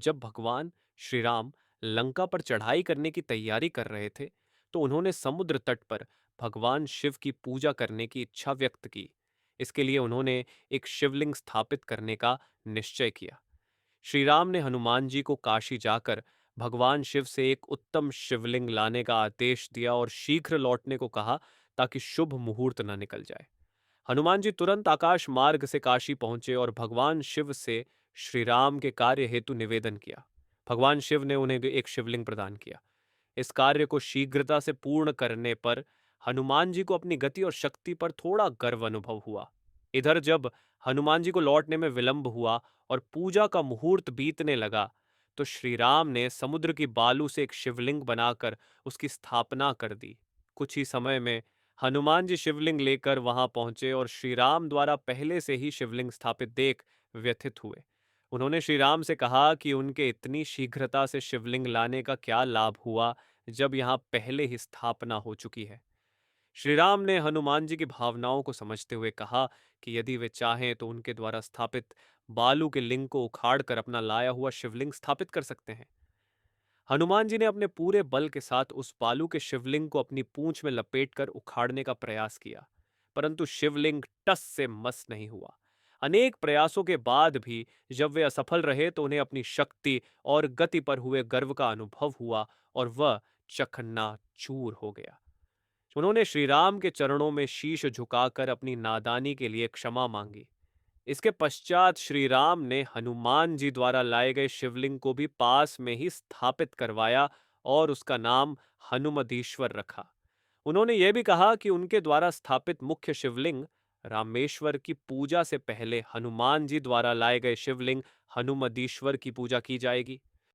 जब भगवान श्री राम लंका पर चढ़ाई करने की तैयारी कर रहे थे, तो उन्होंने समुद्र तट पर भगवान शिव की पूजा करने की इच्छा व्यक्त की। इसके लिए उन्होंने एक शिवलिंग स्थापित करने का निश्चय किया। श्री राम ने हनुमान जी को काशी जाकर भगवान शिव से एक उत्तम शिवलिंग लाने का आदेश दिया और शीघ्र लौटने को कहा, ताकि शुभ मुहूर्त न निकल जाए। हनुमान जी तुरंत आकाश मार्ग से काशी पहुंचे और भगवान शिव से श्री राम के कार्य हेतु निवेदन किया। भगवान शिव ने उन्हें एक शिवलिंग प्रदान किया। इस कार्य को शीघ्रता से पूर्ण करने पर हनुमान जी को अपनी गति और शक्ति पर थोड़ा गर्व अनुभव हुआ। इधर जब हनुमान जी को लौटने में विलंब हुआ और पूजा का मुहूर्त बीतने लगा, तो श्री राम ने समुद्र की बालू से एक शिवलिंग बनाकर उसकी स्थापना कर दी। कुछ ही समय में हनुमान जी शिवलिंग लेकर वहां पहुंचे और श्री राम द्वारा पहले से ही शिवलिंग स्थापित देख व्यथित हुए। उन्होंने श्री राम से कहा कि उनके इतनी शीघ्रता से शिवलिंग लाने का क्या लाभ हुआ, जब यहाँ पहले ही स्थापना हो चुकी है। श्री राम ने हनुमान जी की भावनाओं को समझते हुए कहा कि यदि वे चाहें तो उनके द्वारा स्थापित बालू के लिंग को उखाड़कर अपना लाया हुआ शिवलिंग स्थापित कर सकते हैं। हनुमान जी ने अपने पूरे बल के साथ उस बालू के शिवलिंग को अपनी पूंछ में लपेटकर उखाड़ने का प्रयास किया, परंतु शिवलिंग टस से मस नहीं हुआ। अनेक प्रयासों के बाद भी जब वे असफल रहे, तो उन्हें अपनी शक्ति और गति पर हुए गर्व का अनुभव हुआ और वह चकन्ना चूर हो गया। उन्होंने श्री राम के चरणों में शीश झुकाकर अपनी नादानी के लिए क्षमा मांगी। इसके पश्चात श्री राम ने हनुमान जी द्वारा लाए गए शिवलिंग को भी पास में ही स्थापित करवाया और उसका नाम हनुमदीश्वर रखा। उन्होंने यह भी कहा कि उनके द्वारा स्थापित मुख्य शिवलिंग रामेश्वर की पूजा से पहले हनुमान जी द्वारा लाए गए शिवलिंग हनुमदीश्वर की पूजा की जाएगी।